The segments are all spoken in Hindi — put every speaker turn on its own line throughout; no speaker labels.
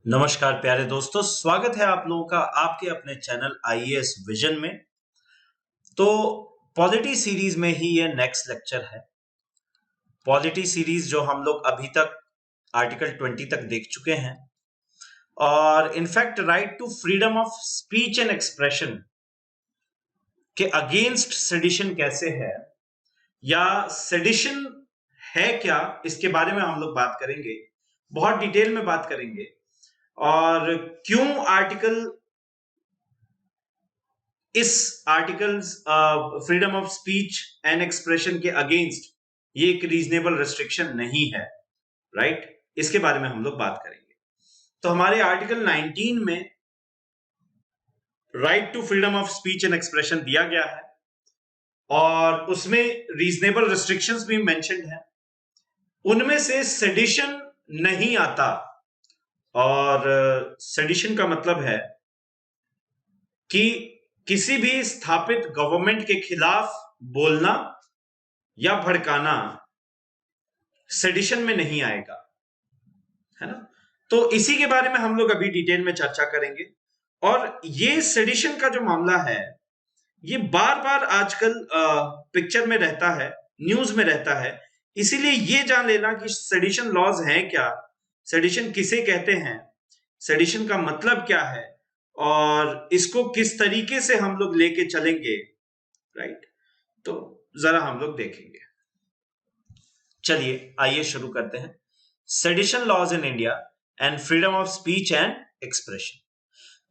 नमस्कार प्यारे दोस्तों, स्वागत है आप लोगों का आपके अपने चैनल आईएएस विजन में। तो पॉलिटी सीरीज में ही ये नेक्स्ट लेक्चर है। पॉलिटी सीरीज जो हम लोग अभी तक आर्टिकल 20 तक देख चुके हैं और in fact right to freedom of speech and expression के अगेंस्ट सेडिशन कैसे है या सेडिशन है क्या, इसके बारे में हम लोग बात करेंगे, बहुत डिटेल में बात करेंगे। और क्यों इस article freedom of speech and expression के अगेंस्ट ये एक रीजनेबल रिस्ट्रिक्शन नहीं है, राइट? इसके बारे में हम लोग बात करेंगे। तो हमारे आर्टिकल 19 में right to freedom of speech and expression दिया गया है और उसमें रीजनेबल रिस्ट्रिक्शंस भी मेंशन्ड है। उनमें से सेडिशन नहीं आता। और सेडिशन का मतलब है कि किसी भी स्थापित गवर्नमेंट के खिलाफ बोलना या भड़काना सेडिशन में नहीं आएगा, है ना? तो इसी के बारे में हम लोग अभी डिटेल में चर्चा करेंगे। और ये सेडिशन का जो मामला है ये बार बार आजकल पिक्चर में रहता है, न्यूज में रहता है। इसीलिए ये जान लेना कि सेडिशन लॉज हैं क्या, सेडिशन किसे कहते हैं, सेडिशन का मतलब क्या है और इसको किस तरीके से हम लोग लेके चलेंगे, राइट? तो जरा हम लोग देखेंगे। चलिए आइए शुरू करते हैं। Sedition laws in India and freedom of speech and expression.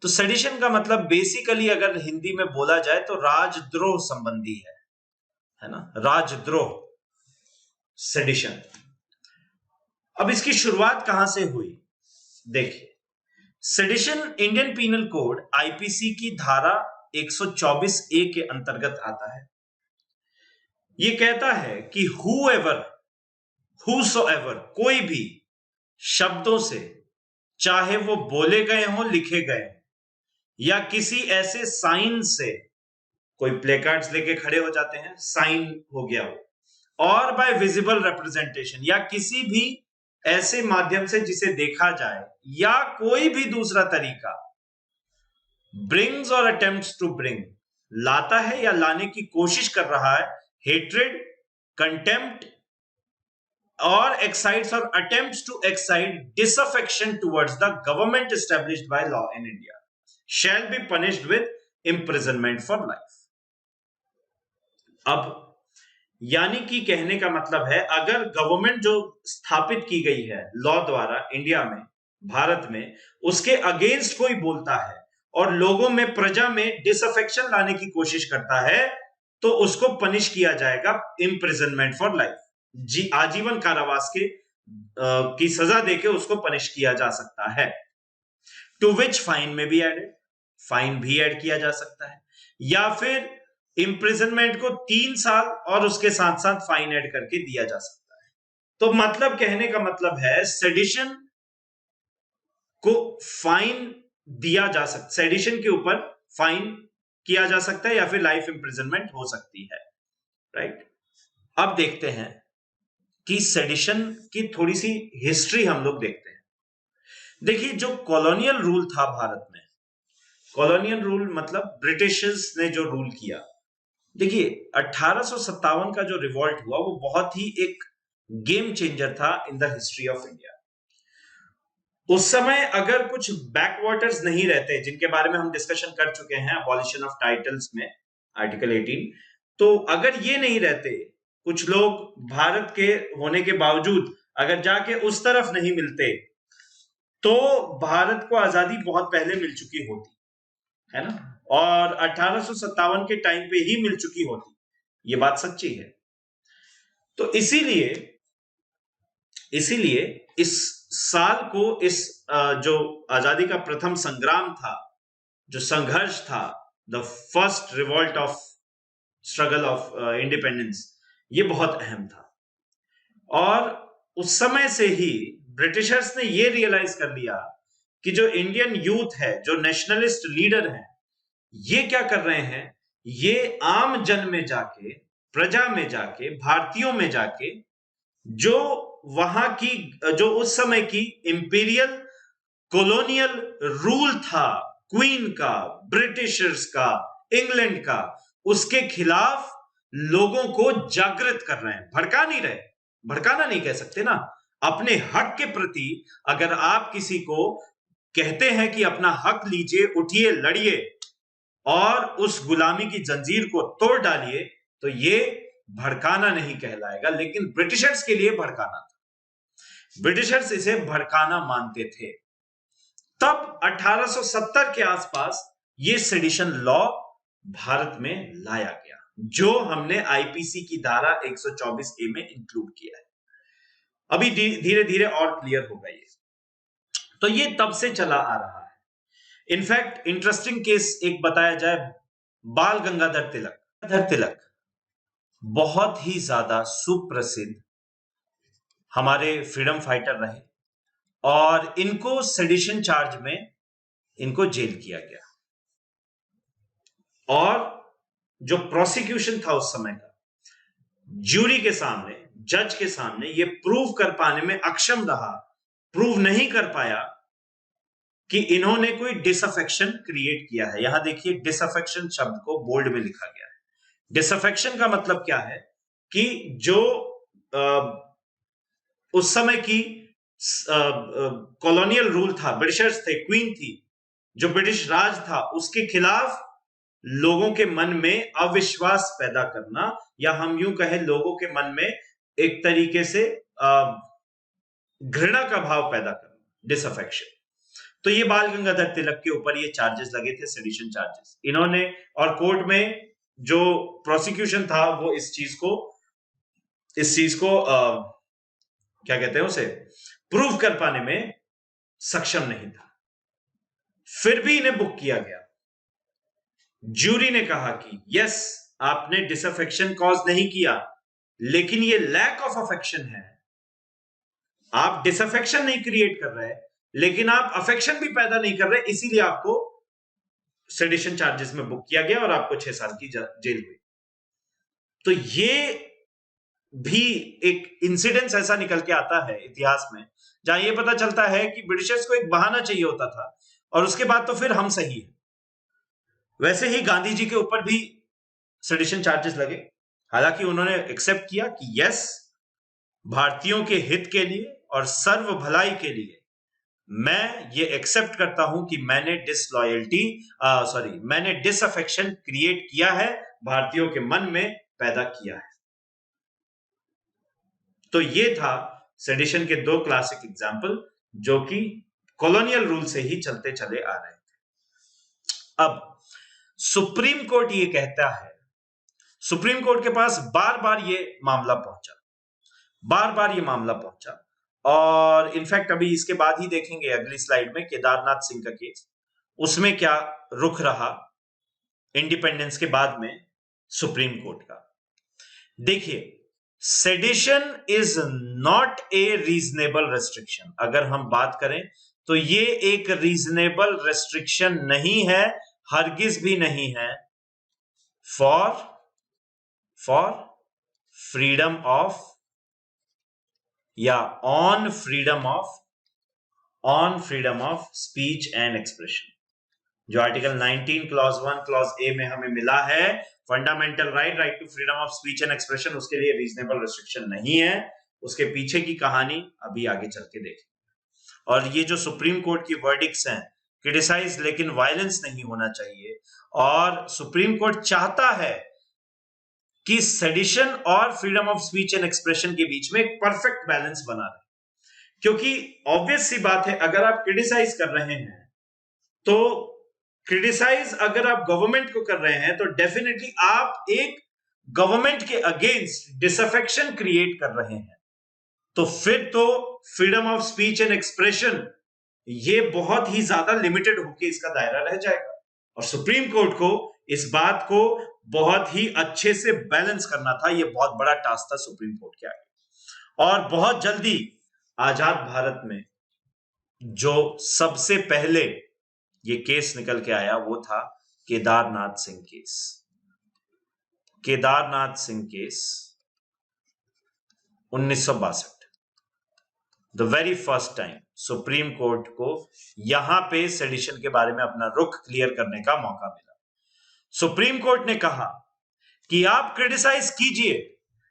तो सेडिशन का मतलब बेसिकली अगर हिंदी में बोला जाए तो राजद्रोह संबंधी है ना? राजद्रोह, सेडिशन। अब इसकी शुरुआत कहां से हुई? देखिए, sedition Indian penal code IPC की धारा 124 ए के अंतर्गत आता है। यह कहता है कि whosoever, कोई भी शब्दों से, चाहे वो बोले गए हो, लिखे गए या किसी ऐसे साइन से, कोई प्लेकार्ड्स लेके खड़े हो जाते हैं, साइन हो गया वो, और बाय विजिबल रिप्रेजेंटेशन या किसी भी ऐसे माध्यम से जिसे देखा जाए या कोई भी दूसरा तरीका, ब्रिंग्स और अटेम्प्ट्स टू ब्रिंग, लाता है या लाने की कोशिश कर रहा है, हेट्रेड, कंटेम्प्ट और एक्साइट्स और attempts to excite disaffection towards the government established by law in India shall be punished with imprisonment for life। अब यानी कि कहने का मतलब है, अगर गवर्नमेंट जो स्थापित की गई है लॉ द्वारा इंडिया में, भारत में, उसके अगेंस्ट कोई बोलता है और लोगों में, प्रजा में डिसअफेक्शन लाने की कोशिश करता है तो उसको पनिश किया जाएगा इम्प्रिजनमेंट फॉर लाइफ, आजीवन कारावास की सजा देके उसको पनिश किया जा सकता है। टू विच फाइन में भी एडेड, फाइन भी ऐड किया जा सकता है, या फिर इंप्रिजनमेंट को 3 साल और उसके साथ साथ फाइन ऐड करके दिया जा सकता है। तो मतलब कहने का मतलब है सेडिशन को फाइन दिया जा सकता, सेडिशन के ऊपर फाइन किया जा सकता है या फिर लाइफ इंप्रिजनमेंट हो सकती है, राइट? अब देखते हैं कि सेडिशन की थोड़ी सी हिस्ट्री हम लोग देखते हैं। देखिए, जो कॉलोनियल रूल था भारत में, कॉलोनियल रूल मतलब ब्रिटिशर्स ने जो रूल किया, देखिए 1857 का जो रिवॉल्ट हुआ वो बहुत ही एक गेम चेंजर था in the history of India. उस समय अगर कुछ बैकवाटर्स नहीं रहते, जिनके बारे में हम डिस्कशन कर चुके हैं अबॉलिशन ऑफ टाइटल्स में, आर्टिकल 18, तो अगर ये नहीं रहते, कुछ लोग भारत के होने के बावजूद अगर जाके उस तरफ नहीं मिलते, तो भारत को आजादी बहुत पहले मिल चुकी होती, है ना? और 1857 के टाइम पे ही मिल चुकी होती, ये बात सच्ची है। तो इसीलिए इस साल को, इस जो आजादी का प्रथम संग्राम था, जो संघर्ष था, the first revolt of struggle of independence, ये बहुत अहम था। और उस समय से ही ब्रिटिशर्स ने ये रियलाइज कर लिया कि जो इंडियन यूथ है, जो नेशनलिस्ट लीडर हैं, ये क्या कर रहे हैं, ये आम जन में जाके, प्रजा में जाके, भारतीयों में जाके, जो वहां की, जो उस समय की इंपीरियल कॉलोनियल रूल था क्वीन का, ब्रिटिशर्स का, इंग्लैंड का, उसके खिलाफ लोगों को जागृत कर रहे हैं, भड़का नहीं रहे। भड़काना नहीं कह सकते ना, अपने हक के प्रति अगर आप किसी को कहते हैं कि अपना हक लीजिए, उठिए, लड़िए और उस गुलामी की जंजीर को तोड़ डालिए, तो ये भड़काना नहीं कहलाएगा। लेकिन ब्रिटिशर्स के लिए भड़काना था, ब्रिटिशर्स इसे भड़काना मानते थे। तब 1870 के आसपास ये सेडिशन लॉ भारत में लाया गया, जो हमने आईपीसी की धारा 124A में इंक्लूड किया है। अभी धीरे धीरे और क्लियर होगा ये। तो ये तब से चला आ रहा है। इनफैक्ट इंटरेस्टिंग केस एक बताया जाए, बाल गंगाधर तिलक। गंगाधर तिलक बहुत ही ज्यादा सुप्रसिद्ध हमारे फ्रीडम फाइटर रहे और इनको सेडिशन चार्ज में इनको जेल किया गया। और जो प्रोसिक्यूशन था उस समय का, ज्यूरी के सामने, जज के सामने ये प्रूव कर पाने में अक्षम रहा, प्रूव नहीं कर पाया कि इन्होंने कोई डिसअफेक्शन क्रिएट किया है। यहां देखिए, डिसअफेक्शन शब्द को बोल्ड में लिखा गया है। डिसअफेक्शन का मतलब क्या है कि जो उस समय की कॉलोनियल रूल था, ब्रिटिशर्स थे, क्वीन थी, जो ब्रिटिश राज था, उसके खिलाफ लोगों के मन में अविश्वास पैदा करना, या हम यूं कहें लोगों के मन में एक तरीके से घृणा का भाव पैदा करना, डिसअफेक्शन। तो ये बाल गंगाधर तिलक के ऊपर ये चार्जेस लगे थे, सेडिशन चार्जेस। इन्होंने, और कोर्ट में जो प्रोसिक्यूशन था वो इस चीज को क्या कहते हैं उसे, प्रूव कर पाने में सक्षम नहीं था। फिर भी इन्हें बुक किया गया। ज्यूरी ने कहा कि यस, आपने डिसअफेक्शन कॉज नहीं किया, लेकिन ये लैक ऑफ अफेक्शन है। आप डिसअफेक्शन नहीं क्रिएट कर रहे, लेकिन आप अफेक्शन भी पैदा नहीं कर रहे, इसीलिए आपको सेडिशन चार्जेस में बुक किया गया और आपको 6 साल की जेल हुई। तो ये भी एक इंसिडेंस ऐसा निकल के आता है इतिहास में, जहां ये पता चलता है कि ब्रिटिशर्स को एक बहाना चाहिए होता था और उसके बाद तो फिर हम सही है। वैसे ही गांधी जी के ऊपर भी सेडिशन चार्जेस लगे, हालांकि उन्होंने एक्सेप्ट किया कि यस, भारतीयों के हित के लिए और सर्व भलाई के लिए मैं ये एक्सेप्ट करता हूं कि मैंने मैंने डिसअफेक्शन क्रिएट किया है, भारतीयों के मन में पैदा किया है। तो ये था सेडिशन के 2 क्लासिक एग्जाम्पल, जो कि कॉलोनियल रूल से ही चलते चले आ रहे थे। अब सुप्रीम कोर्ट ये कहता है, सुप्रीम कोर्ट के पास बार बार ये मामला पहुंचा, और इनफैक्ट अभी इसके बाद ही देखेंगे अगली स्लाइड में केदारनाथ सिंह का केस, उसमें क्या रुख रहा इंडिपेंडेंस के बाद में सुप्रीम कोर्ट का। देखिए, sedition is not a reasonable restriction. अगर हम बात करें तो ये एक रीजनेबल रेस्ट्रिक्शन नहीं है, हरगिज भी नहीं है, फॉर फ्रीडम ऑफ या on freedom of speech and expression, जो आर्टिकल 19 क्लॉज 1 क्लॉज ए में हमें मिला है, fundamental right to freedom of speech and expression, उसके लिए रीजनेबल रेस्ट्रिक्शन नहीं है। उसके पीछे की कहानी अभी आगे चल के देखें। और ये जो सुप्रीम कोर्ट की वर्डिक्ट्स हैं, क्रिटिसाइज लेकिन वायलेंस नहीं होना चाहिए, और सुप्रीम कोर्ट चाहता है कि सेडिशन और freedom of speech and expression के बीच में एक परफेक्ट बैलेंस बना रहे। क्योंकि ऑब्वियस सी बात है, अगर आप क्रिटिसाइज कर रहे हैं, तो क्रिटिसाइज अगर आप गवर्नमेंट को कर रहे हैं, तो डेफिनेटली आप एक गवर्नमेंट के अगेंस्ट डिसअफेक्शन क्रिएट कर रहे हैं। तो फिर तो freedom of speech and expression ये बहुत ही ज्यादा लिमिटेड होकर इसका दायरा रह जाएगा। और सुप्रीम कोर्ट को इस बात को बहुत ही अच्छे से बैलेंस करना था। ये बहुत बड़ा टास्क था सुप्रीम कोर्ट के आगे। और बहुत जल्दी आजाद भारत में जो सबसे पहले ये केस निकल के आया वो था Kedarnath Singh case. Kedarnath Singh case 1962, the very first time supreme court को यहां पे सेडिशन के बारे में अपना रुख क्लियर करने का मौका मिला। सुप्रीम कोर्ट ने कहा कि आप क्रिटिसाइज कीजिए,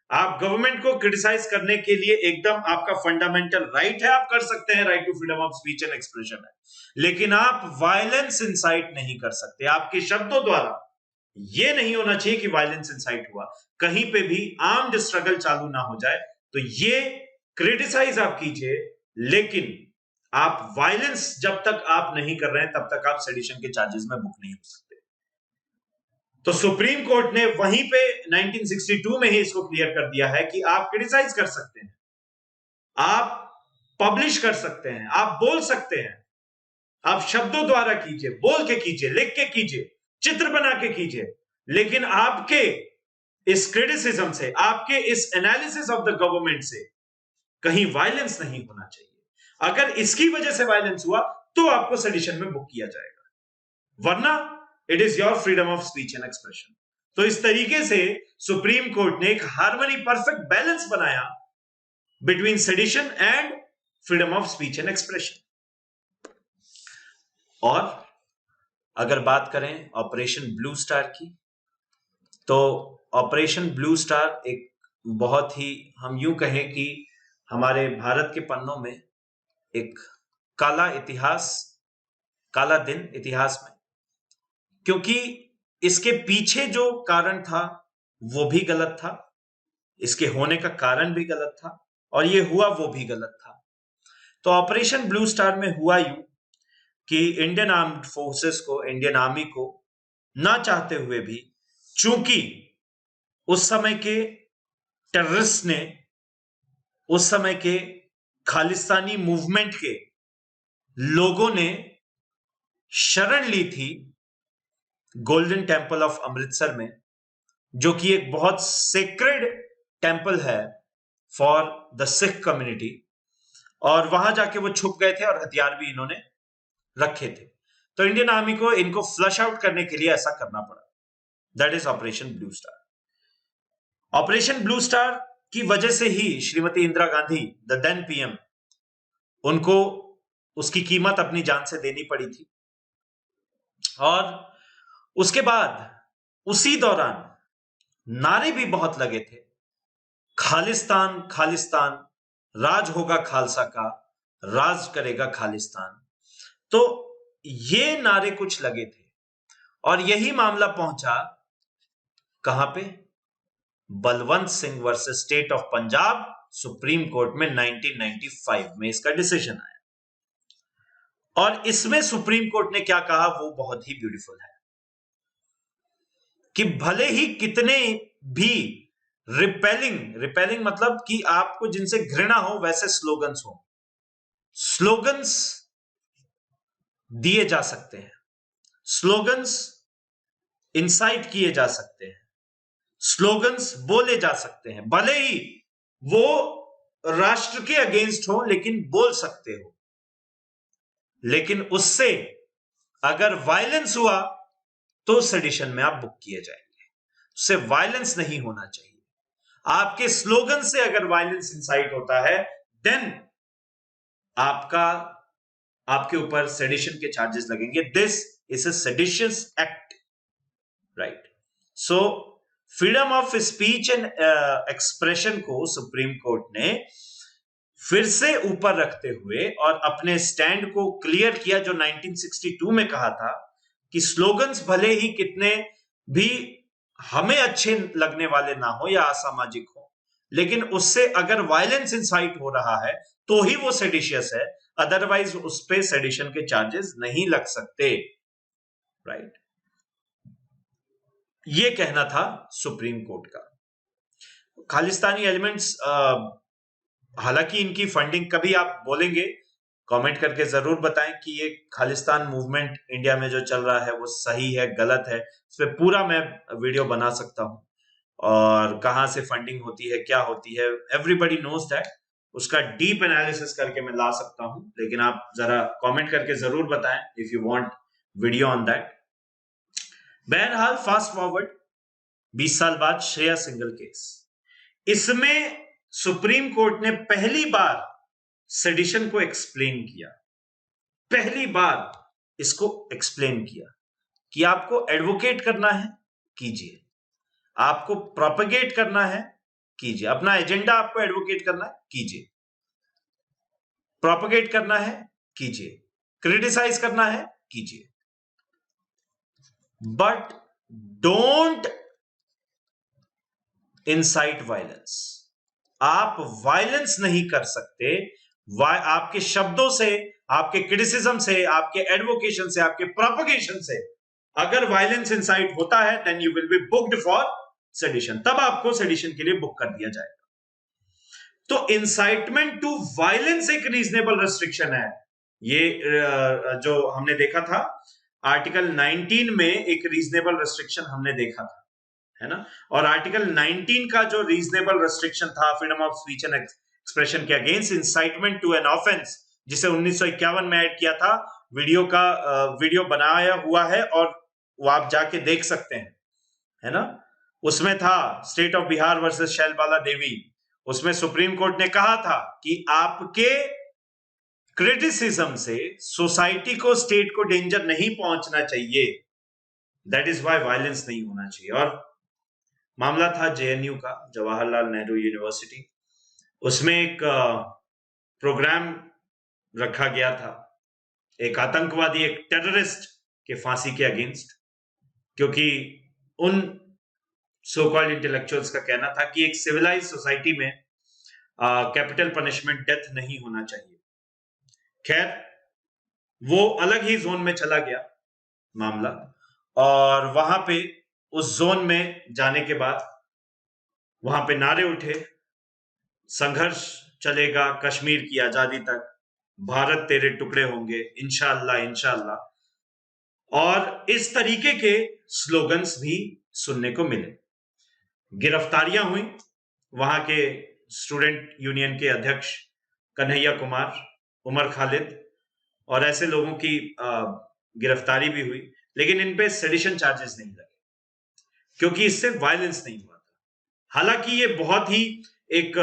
आप गवर्नमेंट को क्रिटिसाइज करने के लिए एकदम आपका फंडामेंटल राइट है, आप कर सकते हैं, right to freedom of speech and expression है, लेकिन आप वायलेंस इंसाइट नहीं कर सकते। आपके शब्दों द्वारा ये नहीं होना चाहिए कि वायलेंस इंसाइट हुआ, कहीं पे भी आर्म्ड स्ट्रगल चालू ना हो जाए। तो ये क्रिटिसाइज आप कीजिए, लेकिन आप वायलेंस जब तक आप नहीं कर रहे हैं तब तक आप सेडिशन के चार्जेस में बुक नहीं हो सकते। तो सुप्रीम कोर्ट ने वहीं पे 1962 में ही इसको क्लियर कर दिया है कि आप क्रिटिसाइज कर सकते हैं, आप पब्लिश कर सकते हैं, आप बोल सकते हैं, आप शब्दों द्वारा कीजिए, बोल के कीजिए, लिख के कीजिए, चित्र बना के कीजिए, लेकिन आपके इस क्रिटिसिज्म से, आपके इस एनालिसिस ऑफ द गवर्नमेंट से कहीं वायलेंस नहीं होना चाहिए। अगर इसकी वजह से वायलेंस हुआ तो आपको सेडिशन में बुक किया जाएगा, वरना it is your freedom of speech and expression. तो इस तरीके से सुप्रीम कोर्ट ने एक हार्मनी, परफेक्ट बैलेंस बनाया between sedition and freedom of speech and expression. और अगर बात करें ऑपरेशन ब्लू स्टार की, तो ऑपरेशन ब्लू स्टार एक बहुत ही, हम यूं कहें कि हमारे भारत के पन्नों में एक काला इतिहास, काला दिन इतिहास में, क्योंकि इसके पीछे जो कारण था वो भी गलत था, इसके होने का कारण भी गलत था, और ये हुआ वो भी गलत था। तो ऑपरेशन ब्लू स्टार में हुआ यूं कि इंडियन आर्म्ड फोर्सेस को, इंडियन आर्मी को ना चाहते हुए भी, चूंकि उस समय के टेररिस्ट ने, उस समय के खालिस्तानी मूवमेंट के लोगों ने शरण ली थी गोल्डन टेम्पल ऑफ अमृतसर में, जो कि एक बहुत सेक्रेड टेम्पल है फॉर द सिख कम्युनिटी, और वहां जाके वो छुप गए थे और हथियार भी इन्होंने रखे थे। तो इंडियन आर्मी को इनको फ्लश आउट करने के लिए ऐसा करना पड़ा। That is operation blue star. Operation blue star की वजह से ही Shrimati Indira Gandhi, the then PM, उनको उसकी कीमत अपनी जान से देनी पड़ी थी। और उसके बाद उसी दौरान नारे भी बहुत लगे थे, खालिस्तान खालिस्तान, राज होगा खालसा का, राज करेगा खालिस्तान। तो ये नारे कुछ लगे थे, और यही मामला पहुंचा कहां पे? Balwant Singh versus state of Punjab, supreme court में 1995 में इसका डिसीजन आया। और इसमें सुप्रीम कोर्ट ने क्या कहा वो बहुत ही ब्यूटीफुल है, कि भले ही कितने भी रिपेलिंग मतलब कि आपको जिनसे घृणा हो वैसे स्लोगन्स हो, स्लोगन्स दिए जा सकते हैं, स्लोगन्स इंसाइट किए जा सकते हैं, स्लोगन्स बोले जा सकते हैं, भले ही वो राष्ट्र के अगेंस्ट हो, लेकिन बोल सकते हो। लेकिन उससे अगर वायलेंस हुआ तो सेडिशन में आप बुक किए जाएंगे। उससे वायलेंस नहीं होना चाहिए। आपके स्लोगन से अगर वायलेंस इंसाइट होता है, देन आपके ऊपर सेडिशन के चार्जेस लगेंगे। This is a seditious act, right? So freedom of speech and expression को सुप्रीम कोर्ट ने फिर से ऊपर रखते हुए और अपने स्टैंड को क्लियर किया, जो 1962 में कहा था कि स्लोगन्स भले ही कितने भी हमें अच्छे लगने वाले ना हो या असामाजिक हो, लेकिन उससे अगर वायलेंस इंसाइट हो रहा है तो ही वो सेडिशियस है, अदरवाइज उस पे सेडिशन के चार्जेस नहीं लग सकते, राइट? ये कहना था सुप्रीम कोर्ट का। खालिस्तानी एलिमेंट्स, हालांकि इनकी फंडिंग, कभी आप बोलेंगे, कमेंट करके जरूर बताएं कि ये खालिस्तान मूवमेंट इंडिया में जो चल रहा है वो सही है, गलत है। इस पे पूरा मैं वीडियो बना सकता हूं, और कहां से फंडिंग होती है, क्या होती है, एवरीबॉडी नोज दैट। उसका डीप एनालिसिस करके मैं ला सकता हूं, लेकिन आप जरा कमेंट करके जरूर बताएं if you want video on that. बहरहाल, फास्ट फॉरवर्ड 20 साल बाद श्रेया सिंगल केस, इसमें सुप्रीम कोर्ट ने पहली बार सेडिशन को एक्सप्लेन किया, पहली बार इसको एक्सप्लेन किया कि आपको एडवोकेट करना है कीजिए, आपको प्रोपेगेट करना है कीजिए, अपना एजेंडा आपको एडवोकेट करना है कीजिए, प्रोपेगेट करना है कीजिए, क्रिटिसाइज करना है कीजिए, बट डोंट इंसाइट वायलेंस। आप वायलेंस नहीं कर सकते, आपके शब्दों से, आपके क्रिटिसिज्म से, आपके एडवोकेशन से, आपके प्रोपेगेशन से अगर वायलेंस इंसाइट होता है then you will be booked for sedition, तब आपको सेडिशन के लिए बुक कर दिया जाएगा। तो इंसाइटमेंट टू वायलेंस एक रीजनेबल रेस्ट्रिक्शन है। ये जो हमने देखा था आर्टिकल 19 में एक रीजनेबल रेस्ट्रिक्शन हमने देखा था, है ना। और आर्टिकल 19 का जो रीजनेबल रेस्ट्रिक्शन था freedom of speech and expression के against incitement to an offence, जिसे 1951 में ऐड किया था, वीडियो बनाया हुआ है और वो आप जाके देख सकते हैं, है ना। उसमें था state of Bihar versus Shailbala Devi. उसमें सुप्रीम कोर्ट ने कहा था कि आपके क्रिटिसिज्म से सोसाइटी को, स्टेट को डेंजर नहीं पहुंचना चाहिए, दैट इज व्हाई वायलेंस नहीं होना चाहिए। और मामला था जेएनयू का, जवाहरलाल नेहरू यूनिवर्सिटी। उसमें एक प्रोग्राम रखा गया था, एक आतंकवादी, एक टेररिस्ट के फांसी के अगेंस्ट, क्योंकि उन सो कॉल्ड इंटेलेक्चुअल्स का कहना था कि एक सिविलाइज सोसाइटी में कैपिटल पनिशमेंट, डेथ नहीं होना चाहिए। खैर, वो अलग ही जोन में चला गया मामला, और वहां पे उस जोन में जाने के बाद वहां पे नारे उठे, संघर्ष चलेगा कश्मीर की आजादी तक, भारत तेरे टुकड़े होंगे, इंशाअल्लाह इंशाअल्लाह, और इस तरीके के स्लोगन्स भी सुनने को मिले। गिरफ्तारियां हुई, वहां के स्टूडेंट यूनियन के अध्यक्ष कन्हैया कुमार, उमर खालिद और ऐसे लोगों की गिरफ्तारी भी हुई, लेकिन इन पे सेडिशन चार्जेस नहीं लगे क्योंकि इससे वायलेंस नहीं हुआ था। हालांकि ये बहुत ही एक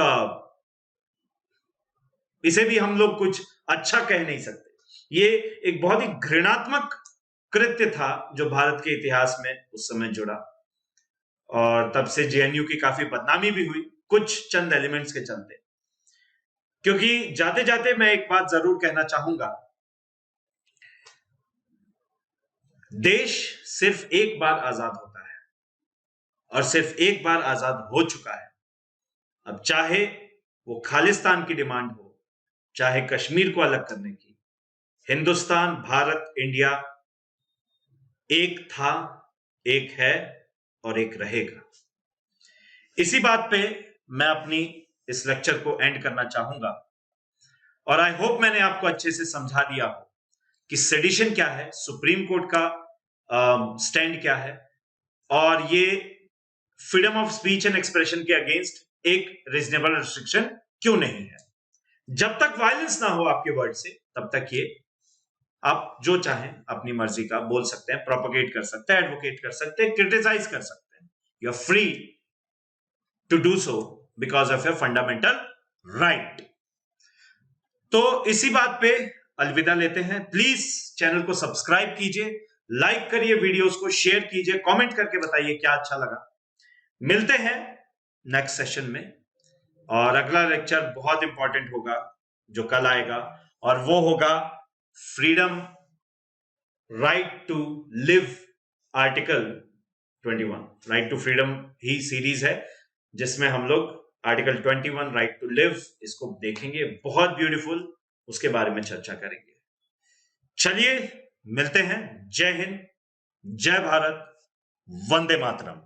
इसे भी हम लोग कुछ अच्छा कह नहीं सकते, ये एक बहुत ही घृणात्मक कृत्य था जो भारत के इतिहास में उस समय जुड़ा, और तब से जेएनयू की काफी बदनामी भी हुई कुछ चंद एलिमेंट्स के चलते। क्योंकि जाते जाते मैं एक बात जरूर कहना चाहूंगा, देश सिर्फ एक बार आजाद होता है और सिर्फ एक बार आजाद हो चुका है। अब चाहे वो खालिस्तान की डिमांड हो, चाहे कश्मीर को अलग करने की, हिंदुस्तान, भारत, इंडिया एक था, एक है और एक रहेगा। इसी बात पे मैं अपनी इस लेक्चर को एंड करना चाहूंगा, और आई होप मैंने आपको अच्छे से समझा दिया हो कि सेडिशन क्या है, सुप्रीम कोर्ट का स्टैंड क्या है, और ये freedom of speech and expression के अगेंस्ट एक रीजनेबल रिस्ट्रिक्शन क्यों नहीं है। जब तक वायलेंस ना हो आपके वर्ड से, तब तक ये आप जो चाहें अपनी मर्जी का बोल सकते हैं, प्रोपेगेट कर सकते हैं, एडवोकेट कर सकते हैं, क्रिटिसाइज कर सकते हैं। You are free to do so because of your fundamental right. तो इसी बात पे अलविदा लेते हैं। प्लीज चैनल को सब्सक्राइब कीजिए, लाइक करिए, वीडियोस को शेयर कीजिए, कमेंट करके बताइए क्या अच्छा लगा। मिलते हैं नेक्स्ट सेशन में, और अगला लेक्चर बहुत इंपॉर्टेंट होगा जो कल आएगा, और वो होगा freedom right to live, article 21। Right to freedom ही सीरीज है जिसमें हम लोग आर्टिकल 21 राइट टू लिव इसको देखेंगे, बहुत ब्यूटीफुल, उसके बारे में चर्चा करेंगे। चलिए मिलते हैं। जय हिंद, जय भारत, वंदे मातरम।